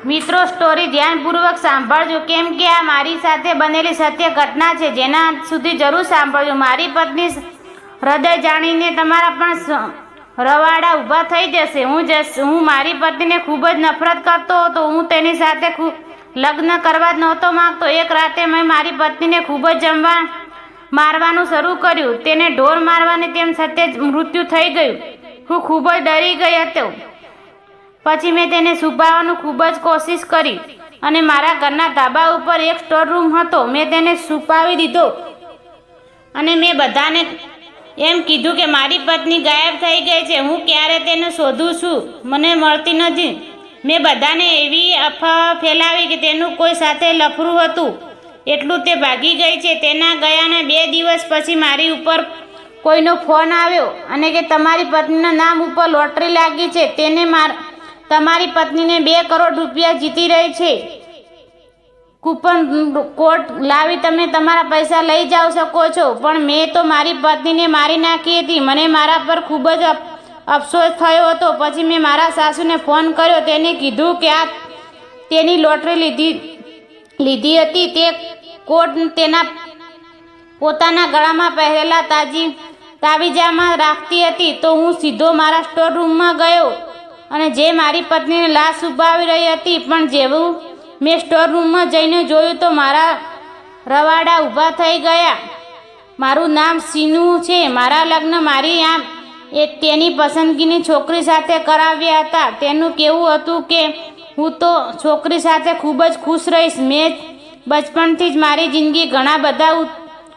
મિત્રો, સ્ટોરી ધ્યાનપૂર્વક સાંભળજો, કેમ કે આ મારી સાથે બનેલી સત્ય ઘટના છે, જેના અંત સુધી જરૂર સાંભળજો. મારી પત્ની હૃદય જાણીને તમારા પણ રવાડા ઊભા થઈ જશે. હું મારી પત્નીને ખૂબ જ નફરત કરતો હતો. હું તેની સાથે લગ્ન કરવા જ નહોતો માંગતો. એક રાતે મેં મારી પત્નીને ખૂબ જ મારવાનું શરૂ કર્યું. તેને ઢોર મારવાની તેમ છતાં મૃત્યુ થઈ ગયું. હું ખૂબ જ ડરી ગઈ હતો. પછી મેં તેને છુપાવવાનું ખૂબ જ કોશિશ કરી અને મારા ઘરના ધાબા ઉપર એક સ્ટોર રૂમ હતો. મેં તેને છુપાવી દીધો અને મેં બધાને એમ કીધું કે મારી પત્ની ગાયબ થઈ ગઈ છે. હું ક્યારે તેને શોધું છું, મને મળતી નથી. મેં બધાને એવી અફવા ફેલાવી કે તેનું કોઈ સાથે લફરું હતું, એટલું તે ભાગી ગઈ છે. તેના ગયાના 2 દિવસ પછી મારી ઉપર કોઈનો ફોન આવ્યો અને કે તમારી પત્નીના નામ ઉપર લોટરી લાગી છે. તેને તમારી પત્નીને 2 કરોડ રૂપિયા જીતી રહી છે. કૂપન કોડ લાવી તમે તમારા પૈસા લઈ જાઓ શકો છો. પણ મેં તો મારી પત્નીને મારી નાખી હતી. મને મારા પર ખૂબ જ અફસોસ થયો હતો. પછી મેં મારા સાસુને ફોન કર્યો. તેને કીધું કે આ તેની લોટરી લીધી હતી. તે કોડ તેના પોતાના ગળામાં પહેરેલા તાવીજામાં રાખતી હતી. તો હું સીધો મારા સ્ટોર રૂમમાં ગયો અને જે મારી પત્નીને લાશ છુપાવી રહી હતી. પણ જેવું મેં સ્ટોર રૂમમાં જઈને જોયું તો મારા રવાડા ઊભા થઈ ગયા. મારું નામ સીનુ છે. મારા લગ્ન તેની પસંદગીની છોકરી સાથે કરાવ્યા હતા. તેનું કહેવું હતું કે હું તો છોકરી સાથે ખૂબ જ ખુશ રહીશ. મેં બચપણથી જ મારી જિંદગી ઘણા બધા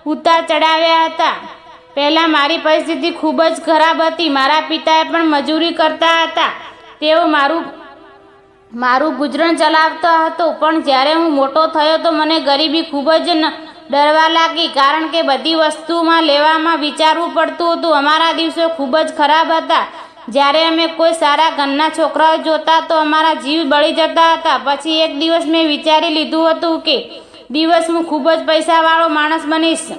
ઉતાર ચડાવ્યા હતા. પહેલાં મારી પરિસ્થિતિ ખૂબ જ ખરાબ હતી. મારા પિતાએ પણ મજૂરી કરતા હતા. તેઓ મારું ગુજરાન ચલાવતા હતો. પણ જ્યારે હું મોટો થયો તો મને ગરીબી ખૂબ જ ડરવા લાગી, કારણ કે બધી વસ્તુમાં લેવામાં વિચારવું પડતું હતું. અમારા દિવસો ખૂબ જ ખરાબ હતા. જ્યારે અમે કોઈ સારા ઘરના છોકરાઓ જોતા તો અમારા જીવ બળી જતા હતા. પછી એક દિવસ મેં વિચારી લીધું હતું કે દિવસ હું ખૂબ જ પૈસાવાળો માણસ બનીશ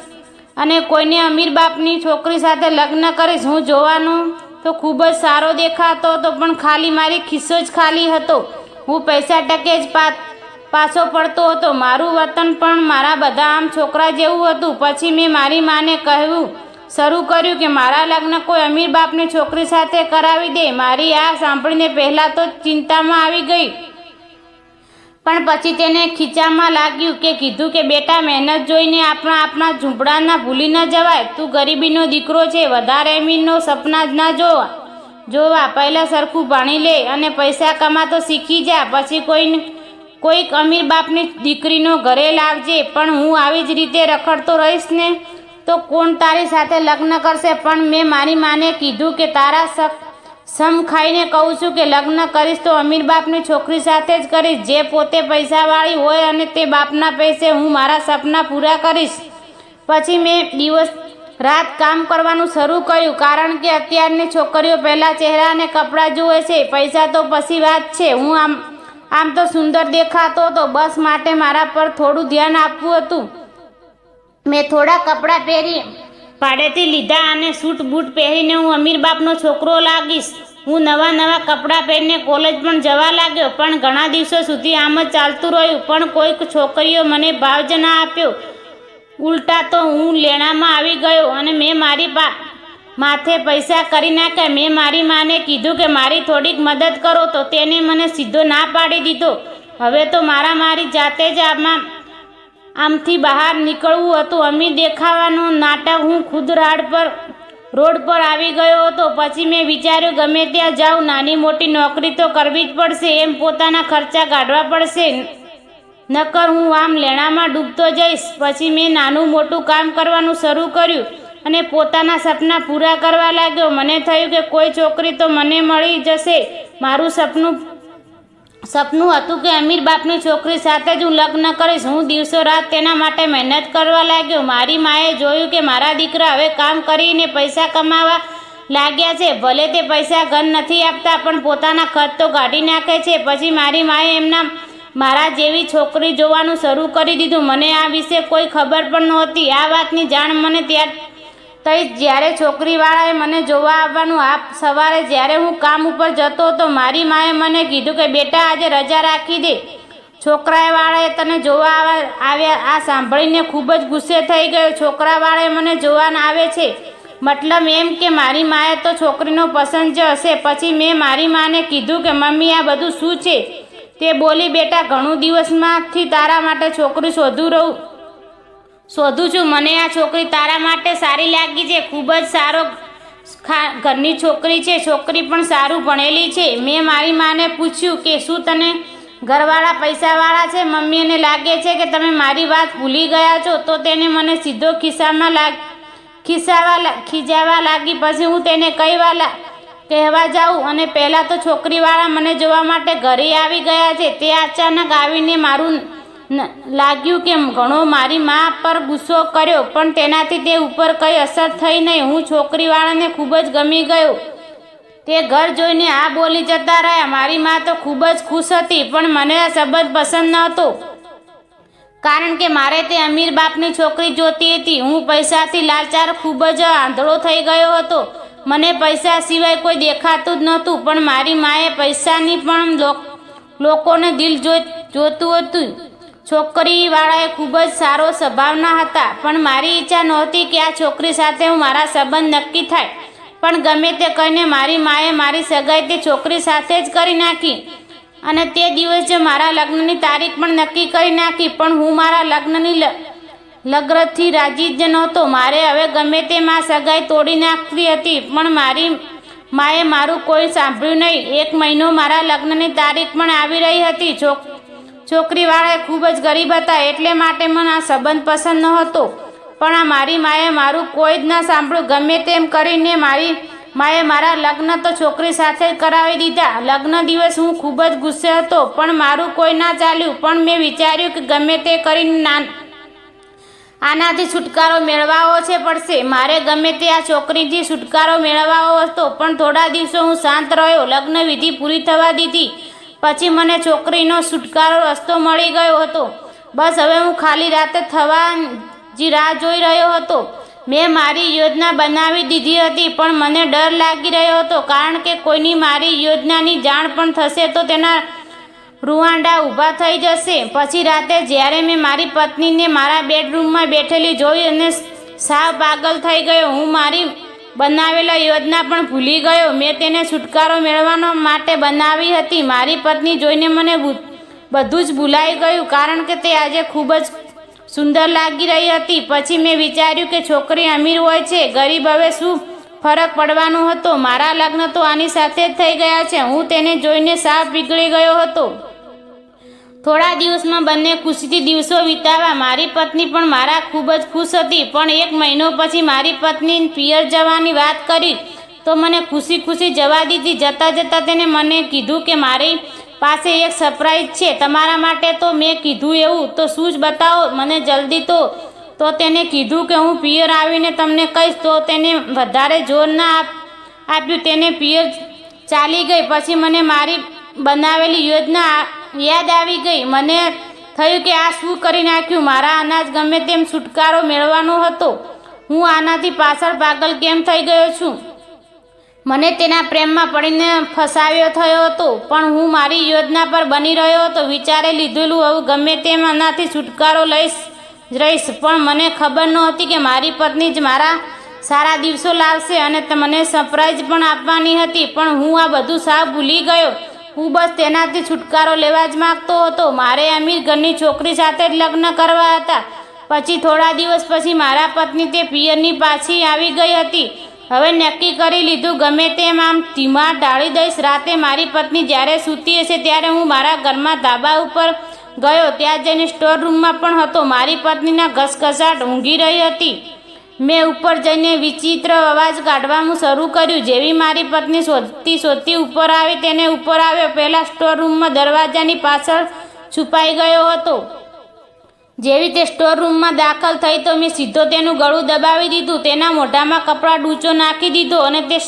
અને કોઈને અમીર બાપની છોકરી સાથે લગ્ન કરીશ. હું જોવાનું તો ખૂબ જ સારો દેખાતો હતો, પણ ખાલી મારી ખિસ્સો જ ખાલી હતો. હું પૈસા ટકે જ પાછો પડતો હતો. મારું વર્તન પણ મારા બધા આમ છોકરા જેવું હતું. પછી મેં મારી માને કહેવું શરૂ કર્યું કે મારા લગ્ન કોઈ અમીર બાપની છોકરી સાથે કરાવી દે. મારી આ સાંભળીને પહેલાં તો ચિંતામાં આવી ગઈ, પણ પછી તેને ખીચામાં લાગ્યું કે કીધું કે બેટા, મહેનત જોઈને આપણા ઝૂંપડાના ભૂલી ન જવાય. તું ગરીબીનો દીકરો છે, વધારે અમીરનો સપના જ ના જોવા. પહેલાં સરખું ભણી લે અને પૈસા કમાતો શીખી જા. પછી કોઈક અમીર બાપની દીકરીનો ઘરે લાવજે. પણ હું આવી જ રીતે રખડતો રહીશ ને તો કોણ તારી સાથે લગ્ન કરશે? પણ મેં મારી માને કીધું કે તારા સમ ખાઈને કહું છું કે લગ્ન કરીશ તો અમીર બાપની છોકરી સાથે જ કરીશ, જે પોતે પૈસાવાળી હોય, અને તે બાપના પૈસે હું મારા સપના પૂરા કરીશ. પછી મેં દિવસ રાત કામ કરવાનું શરૂ કર્યું, કારણ કે અત્યારની છોકરીઓ પહેલાં ચહેરા અને કપડાં જુએ છે, પૈસા તો પછી વાત છે. હું આમ તો સુંદર દેખાતો હતો, બસ માટે મારા પર થોડું ધ્યાન આપવું હતું. મેં થોડા કપડાં ભાડેથી લીધા અને સૂટ બૂટ પહેરીને હું અમીર બાપનો છોકરો લાગીશ. હું નવા કપડાં પહેરીને કોલેજ પણ જવા લાગ્યો. પણ ઘણા દિવસો સુધી આમ જ ચાલતું રહ્યું. પણ કોઈક છોકરીઓ મને ભાવ જ ના આપ્યો. ઉલટા તો હું લેણામાં આવી ગયો અને મેં મારી માથે પૈસા કરી નાખ્યા. મેં મારી માને કીધું કે મારી થોડીક મદદ કરો, તો તેને મને સીધો ના પાડી દીધો. હવે તો મારી જાતે જ આમથી બહાર નીકળવું હતું. અમીર દેખાવાનું નાટક હું ખુદ રોડ પર આવી ગયો હતો. પછી મેં વિચાર્યું ગમે ત્યાં જાઉં, નાની મોટી નોકરી તો કરવી જ પડશે, એમ પોતાના ખર્ચા કાઢવા પડશે, નકર હું આમ લેણામાં ડૂબતો જઈશ. પછી મેં નાનું મોટું કામ કરવાનું શરૂ કર્યું અને પોતાના સપના પૂરા કરવા લાગ્યો. મને થયું કે કોઈ છોકરી તો મને મળી જશે. મારું સપનું હતું કે અમીર બાપની છોકરી સાથે જ હું લગ્ન કરીશ. હું દિવસો રાત તેના માટે મહેનત કરવા લાગ્યો. મારી માએ જોયું કે મારા દીકરા હવે કામ કરીને પૈસા કમાવા લાગ્યા છે. ભલે તે પૈસા ઘર નથી આપતા, પણ પોતાના ખર્ચ તો કાઢી નાખે છે. પછી મારી માએ મારા જેવી છોકરી જોવાનું શરૂ કરી દીધું. મને આ વિશે કોઈ ખબર પણ નહોતી. આ વાતની જાણ મને તઈ જ્યારે છોકરીવાળાએ મને જોવા આવવાનું સવારે જ્યારે હું કામ ઉપર જતો હતો, મારી માએ મને કીધું કે બેટા આજે રજા રાખી દે. છોકરાવાળાએ તને જોવા આવ્યા. આ સાંભળીને ખૂબ જ ગુસ્સે થઈ ગયો. છોકરાવાળાએ મને જોવા આવે છે મતલબ એમ કે મારી માએ તો છોકરીનો પસંદ જ હશે. પછી મેં મારી માને કીધું કે મમ્મી આ બધું શું છે? તે બોલી બેટા ઘણું દિવસમાંથી તારા માટે છોકરી શોધું છું. મને આ છોકરી તારા માટે સારી લાગી છે. ખૂબ જ સારો ઘરની છોકરી છે. છોકરી પણ સારું ભણેલી છે. મેં મારી માને પૂછ્યું કે શું તને ઘરવાળા પૈસાવાળા છે? મમ્મીને લાગે છે કે તમે મારી વાત ભૂલી ગયા છો. તો તેને મને સીધો ખીજાવા લાગી. પછી હું તેને કહેવા જાઉં અને પહેલાં તો છોકરીવાળા મને જોવા માટે ઘરે આવી ગયા છે. તે અચાનક આવીને મારું લાગ્યું કે ઘણો મારી મા પર ગુસ્સો કર્યો, પણ તેનાથી તે ઉપર કંઈ અસર થઈ નહીં. હું છોકરીવાળાને ખૂબ જ ગમી ગયો. તે ઘર જોઈને આ બોલી જતા રહ્યા. મારી મા તો ખૂબ જ ખુશ હતી, પણ મને આ સંબંધ પસંદ નહોતો, કારણ કે મારે તે અમીર બાપની છોકરી જોતી હતી. હું પૈસાથી લાચાર ખૂબ જ આંધળો થઈ ગયો હતો. મને પૈસા સિવાય કોઈ દેખાતું જ નહોતું. પણ મારી માએ પૈસાની પણ લોકોને દિલ જોતું હતું. છોકરીવાળાએ ખૂબ જ સારો સ્વભાવના હતા, પણ મારી ઈચ્છા નહોતી કે આ છોકરી સાથે મારા સંબંધ નક્કી થાય. પણ ગમે તે કહીને મારી માએ મારી સગાઈ તે છોકરી સાથે જ કરી નાખી અને તે દિવસે મારા લગ્નની તારીખ પણ નક્કી કરી નાખી. પણ હું મારા લગ્નથી રાજી જ નહોતો. મારે હવે ગમે તે સગાઈ તોડી નાખવી હતી, પણ મારી માએ મારું કોઈ સાંભળ્યું નહીં. 1 મહિનો મારા લગ્નની તારીખ પણ આવી રહી હતી. છોકરીવાળા ખૂબ જ ગરીબ હતા, એટલે માટે મને આ સંબંધ પસંદ નહોતો. પણ આ મારી માએ મારું કોઈ જ ન સાંભળ્યું. ગમે તેમ કરીને મારી માએ મારા લગ્ન તો છોકરી સાથે જ કરાવી દીધા. લગ્ન દિવસ હું ખૂબ જ ગુસ્સે હતો, પણ મારું કોઈ ના ચાલ્યું. પણ મેં વિચાર્યું કે ગમે તે કરીને આનાથી છુટકારો મેળવવો પડશે. મારે ગમે તે આ છોકરીથી છુટકારો મેળવવો હતો. પણ થોડા દિવસો હું શાંત રહ્યો. લગ્ન વિધિ પૂરી થવા દીધી પછી મને છોકરીનો છુટકારો રસ્તો મળી ગયો હતો. બસ હવે હું ખાલી રાતે થવાની રાહ જોઈ રહ્યો હતો. મેં મારી યોજના બનાવી દીધી હતી, પણ મને ડર લાગી રહ્યો હતો, કારણ કે કોઈની મારી યોજનાની જાણ પણ થશે તો તેના રૂવાંડા ઊભા થઈ જશે. પછી રાતે જ્યારે મેં મારી પત્નીને મારા બેડરૂમમાં બેઠેલી જોઈ અને સાવ પાગલ થઈ ગયો. હું મારી બનાવેલા યોજના પણ ભૂલી ગયો. મેં તેને છુટકારો મેળવવા માટે બનાવી હતી. મારી પત્ની જોઈને મને બધું જ ભૂલાઈ ગયું, કારણ કે તે આજે ખૂબ જ સુંદર લાગી રહી હતી. પછી મેં વિચાર્યું કે છોકરી અમીર હોય છે, ગરીબ, હવે શું ફરક પડવાનો હતો? મારા લગ્ન તો આની સાથે જ થઈ ગયા છે. હું તેને જોઈને સાવ પીગળી ગયો હતો. થોડા દિવસમાં બંને ખુશીથી દિવસો વિતાવ્યા. મારી પત્ની પણ મારા ખૂબ જ ખુશ હતી. પણ 1 મહિનો પછી મારી પત્ની પિયર જવાની વાત કરી તો મને ખુશી જવા દીધી. જતાં તેને મને કીધું કે મારી પાસે એક સરપ્રાઈઝ છે તમારા માટે. તો મેં કીધું એવું તો શું જ બતાવો મને જલ્દી. તો તેને કીધું કે હું પિયર આવીને તમને કહીશ. તો તેને વધારે જોર ના આપ્યું. તેને પિયર ચાલી ગઈ. પછી મને મારી બનાવેલી યોજના યાદ આવી ગઈ. મને થયું કે આ શું કરી નાખ્યું. મારા અનાજ ગમે તેમ છુટકારો મેળવવાનો હતો. હું આનાથી પાછળ પાગલ કેમ થઈ ગયો છું? મને તેના પ્રેમમાં પડીને ફસાવ્યો થયો હતો, પણ હું મારી યોજના પર બની રહ્યો હતો. વિચારે લીધેલું હવે ગમે તેમ આનાથી છુટકારો રહીશ. પણ મને ખબર નહોતી કે મારી પત્ની જ મારા સારા દિવસો લાવશે અને મને સરપ્રાઈઝ પણ આપવાની હતી. પણ હું આ બધું સાવ ભૂલી ગયો. હું બસ તેનાથી છુટકારો લેવા જ માગતો હતો. મારે અમીર ઘરની છોકરી સાથે જ લગ્ન કરવા હતા. પછી થોડા દિવસ પછી મારા પત્ની તે પિયરની પાછી આવી ગઈ હતી. હવે નક્કી કરી લીધું ગમે તેમ આમ ધીમા ઢાળી દઈશ. રાતે મારી પત્ની જ્યારે સૂતી હશે ત્યારે હું મારા ઘરમાં ધાબા ઉપર ગયો. ત્યાં જઈને સ્ટોર રૂમમાં પણ હતો. મારી પત્નીના ઘસઘસાટ ઊંઘી રહી હતી. મેં ઉપર જઈને વિચિત્ર અવાજ કાઢવાનું શરૂ કર્યું. જેવી મારી પત્ની શોધતી ઉપર આવી તેને ઉપર આવ્યો. પહેલાં સ્ટોર રૂમમાં દરવાજાની પાછળ છુપાઈ ગયો હતો. જેવી તે સ્ટોર રૂમમાં દાખલ થઈ તો મેં સીધો તેનું ગળું દબાવી દીધું. તેના મોઢામાં કપડાં ડૂચો નાખી દીધો અને તે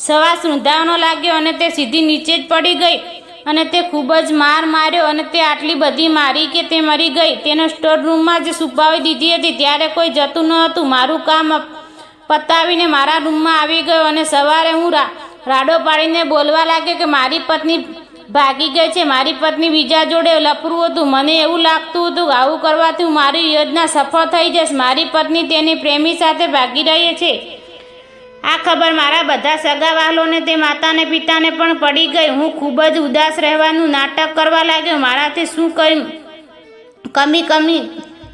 શ્વાસ રૂંધાવાનો લાગ્યો અને તે સીધી નીચે જ પડી ગઈ અને તે ખૂબ જ માર્યો અને તે આટલી બધી મારી કે તે મરી ગઈ. તેને સ્ટોર રૂમમાં જ છુપાવી દીધી હતી. ત્યારે કોઈ જતું ન હતું. મારું કામ પતાવીને મારા રૂમમાં આવી ગયો અને સવારે હું રાડો પાડીને બોલવા લાગ્યો કે મારી પત્ની ભાગી ગઈ છે, મારી પત્ની બીજા જોડે લફરું હતું. મને એવું લાગતું હતું કે આવું કરવાથી મારી યોજના સફળ થઈ જશે. મારી પત્ની તેની પ્રેમી સાથે ભાગી રહી છે. આ ખબર મારા બધા સગાવાલોને તે માતાને પિતાને પણ પડી ગઈ. હું ખૂબ જ ઉદાસ રહેવાનું નાટક કરવા લાગ્યો. મારાથી શું કમી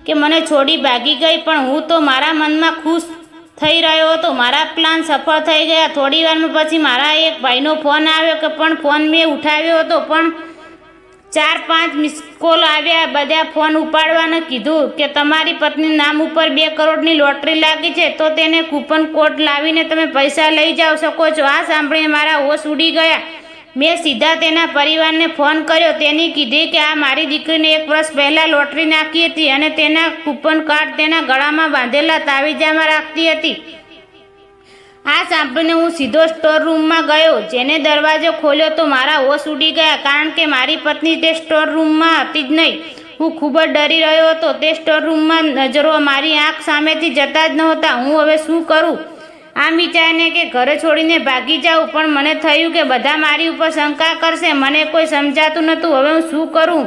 કે મને છોડી ભાગી ગઈ, પણ હું તો મારા મનમાં ખુશ થઈ રહ્યો હતો. મારા પ્લાન સફળ થઈ ગયા. થોડી વારમાં પછી મારા એક ભાઈનો ફોન આવ્યો કે પણ ફોન મેં ઉઠાવ્યો હતો, પણ 4-5 મિસ કોલ આવ્યા. બધા ફોન ઉપાડવાને કીધું કે તમારી પત્ની નામ ઉપર 2 કરોડની લોટરી લાગી છે, તો તેને કૂપન કોડ લાવીને તમે પૈસા લઈ જાઓ શકો છો. આ સાંભળીને મારા હોશ ઉડી ગયા. મેં સીધા તેના પરિવારને ફોન કર્યો. તેની કીધી કે આ મારી દીકરીને 1 વર્ષ પહેલાં લોટરી નાખી હતી અને તેના કૂપન કાર્ડ તેના ગળામાં બાંધેલા તાવીજામાં રાખતી હતી. આ સાંભળીને હું સીધો સ્ટોર રૂમમાં ગયો. જેને દરવાજો ખોલ્યો તો મારા હોશ ઉડી ગયા, કારણ કે મારી પત્ની તે સ્ટોર રૂમમાં હતી જ નહીં. હું ખૂબ જ ડરી રહ્યો હતો. તે સ્ટોર રૂમમાં નજરો મારી આંખ સામેથી જતા જ નહોતા. હું હવે શું કરું આમ વિચારીને કે ઘરે છોડીને ભાગી જાઉં, પણ મને થયું કે બધા મારી ઉપર શંકા કરશે. મને કોઈ સમજાતું નહોતું. હવે હું શું કરું?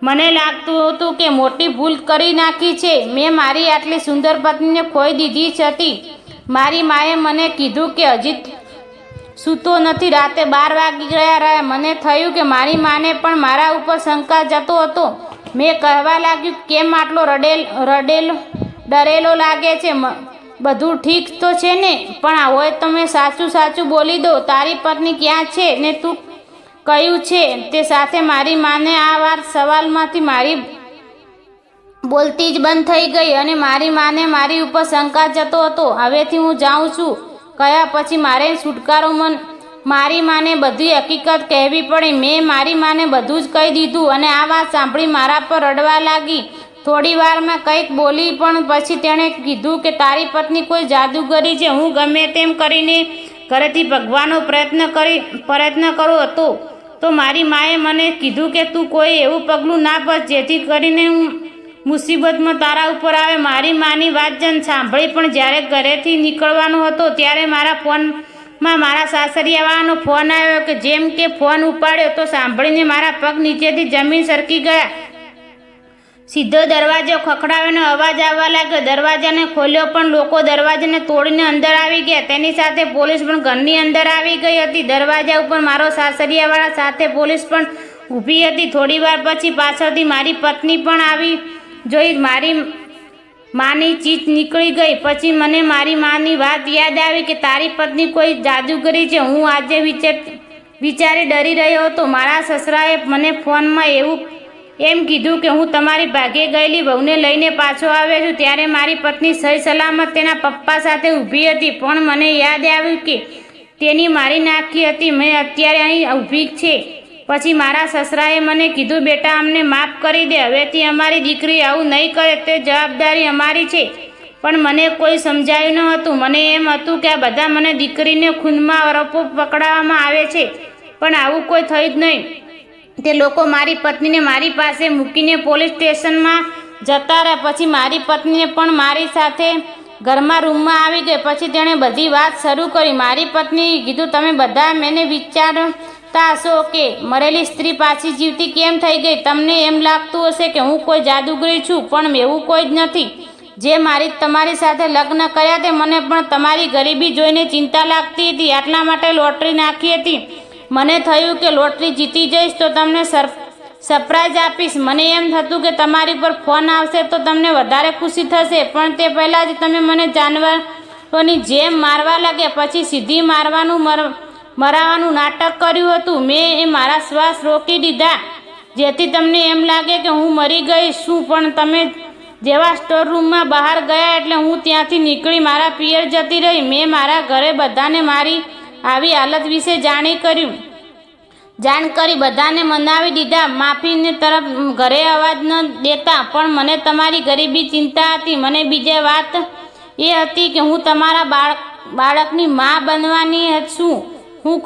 મને લાગતું હતું કે મોટી ભૂલ કરી નાખી છે. મેં મારી આટલી સુંદર પત્નીને ખોઈ દીધી જ હતી. મારી માએ મને કીધું કે હજી સૂતો નથી. રાતે 12 વાગી રહ્યા. મને થયું કે મારી માને પણ મારા ઉપર શંકા જતો હતો. મેં કહેવા લાગ્યું, કેમ આટલો ડરેલો લાગે છે? બધું ઠીક તો છે ને? પણ હોય તમે સાચું બોલી દો. તારી પત્ની ક્યાં છે ને તું કયું છે તે? સાથે મારી માને આ વાત સવાલમાંથી મારી બોલતી જ બંધ થઈ ગઈ અને મારી માને મારી ઉપર શંકા જતો હતો. હવેથી હું જાઉં છું કયા પછી મારે છુટકારો મારી માને બધી હકીકત કહેવી પડી. મેં મારી માને બધું જ કહી દીધું અને આ વાત સાંભળી મારા પર રડવા લાગી. થોડી વારમાં કંઈક બોલી, પણ પછી તેણે કીધું કે તારી પત્ની કોઈ જાદુગરી છે. હું ગમે તેમ કરીને ઘરેથી ભગવાનો પ્રયત્ન કર્યો હતો, તો મારી માએ મને કીધું કે તું કોઈ એવું પગલું ના ભર જેથી કરીને મુસીબતમાં તારા ઉપર આવે. મારી માની વાત સાંભળી, પણ જ્યારે ઘરેથી નીકળવાનો હતો ત્યારે મારા ફોનમાં મારા સાસરિયાવાળાનો ફોન આવ્યો. કે જેમ કે ફોન ઉપાડ્યો તો સાંભળીને મારા પગ નીચેથી જમીન સરકી ગયા. સીધો દરવાજો ખખડાવાનો અવાજ આવવા લાગ્યો. દરવાજાને ખોલ્યો, પણ લોકો દરવાજાને તોડીને અંદર આવી ગયા. તેની સાથે પોલીસ પણ ઘરની અંદર આવી ગઈ હતી. દરવાજા ઉપર મારો સાસરિયાવાળા સાથે પોલીસ પણ ઊભી હતી. થોડી વાર પછી પાછળથી મારી પત્ની પણ આવી જોઈ. મારી માની ચીચ નીકળી ગઈ. પછી મને મારી માની વાત યાદ આવી કે તારી પત્ની કોઈ જાદુગરી છે. હું આજે વિચારી ડરી રહ્યો હતો. મારા સસરાએ મને ફોનમાં એમ કીધું કે હું તમારી ભાગે ગયેલી વહુને લઈને પાછો આવ્યો છું. ત્યારે મારી પત્ની સહી સલામત તેના પપ્પા સાથે ઊભી હતી. પણ મને યાદ આવ્યું કે તેની મારી નાખી હતી. મેં અત્યારે અહીં ઊભી છે. પછી મારા સસરાએ મને કીધું, બેટા અમને માફ કરી દે. હવેથી અમારી દીકરી આવું નહીં કરે તે જવાબદારી અમારી છે. પણ મને કોઈ સમજાયું ન હતું. મને એમ હતું કે આ બધા મને દીકરીને ખૂનમાં આરોપો પકડાવવામાં આવે છે, પણ આવું કોઈ થયું જ નહીં. તે લોકો મારી પત્નીને મારી પાસે મૂકીને પોલીસ સ્ટેશનમાં જતા રહ્યા. પછી મારી પત્નીને પણ મારી સાથે ઘરમાં રૂમમાં આવી ગઈ. પછી તેણે બધી વાત શરૂ કરી. મારી પત્નીએ કીધું, તમે બધા મને વિચારતા હશો કે મરેલી સ્ત્રી પાછી જીવતી કેમ થઈ ગઈ. તમને એમ લાગતું હશે કે હું કોઈ જાદુગરી છું, પણ એવું કોઈ જ નથી. જે તમારી સાથે લગ્ન કર્યા તે મને પણ તમારી ગરીબી જોઈને ચિંતા લાગતી હતી. આટલા માટે લોટરી નાખી હતી. મને થયું કે લોટરી જીતી જઈશ તો તમને સરપ્રાઈઝ આપીશ. મને એમ થતું કે તમારી પર ફોન આવશે તો તમને વધારે ખુશી થશે, પણ તે પહેલાં જ તમે મને જાનવરોની જેમ મારવા લાગ્યા. પછી સીધી મરાવાનું નાટક કર્યું હતું. મેં મારા શ્વાસ રોકી દીધા જેથી તમને એમ લાગે કે હું મરી ગઈ છું. પણ તમે જેવા સ્ટોર રૂમમાં બહાર ગયા એટલે હું ત્યાંથી નીકળી મારા પિયર જતી રહી. મેં મારા ઘરે બધાને મારી આવી હાલત વિશે જાણ કરી બધાને મનાવી દીધા. માફીને તરફ ઘરે અવાજ ન દેતા. પણ મને તમારી ગરીબી ચિંતા હતી. મને બીજી વાત એ હતી કે હું તમારા બાળકની મા બનવાની છું. હું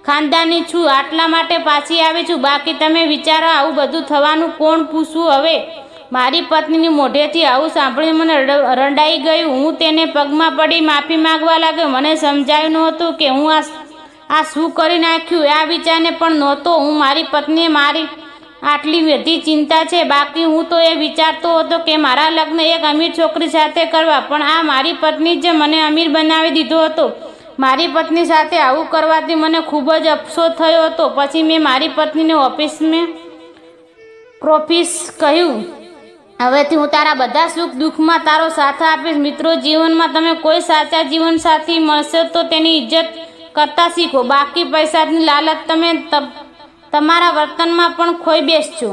ખાનદાની છું, આટલા માટે પાછી આવી છું. બાકી તમે વિચારો આવું બધું થવાનું કોણ પૂછવું. હવે મારી પત્નીની મોઢેથી આવું સાંભળીને મને રડાઈ ગયું. હું તેને પગમાં પડી માફી માંગવા લાગ્યો. મને સમજાયું નહોતું કે હું આ શું કરી નાખ્યું. આ વિચારને પણ નહોતો હું મારી પત્નીએ મારી આટલી બધી ચિંતા છે. બાકી હું તો એ વિચારતો હતો કે મારા લગ્ન એક અમીર છોકરી સાથે કરવા, પણ આ મારી પત્ની જ મને અમીર બનાવી દીધો હતો. મારી પત્ની સાથે આવું કરવાથી મને ખૂબ જ અફસોસ થયો હતો. પછી મેં મારી પત્નીને ઓફિસમાં કહ્યું, હવેથી હું તારા બધા સુખ દુઃખમાં તારો સાથ આપીશ. મિત્રો, જીવનમાં તમે કોઈ સાચા જીવનસાથી મળશે તો તેની ઇજ્જત કરતા શીખો. બાકી પૈસાની લાલચ તમે તમારા વર્તનમાં પણ ખોઈ બેસજો.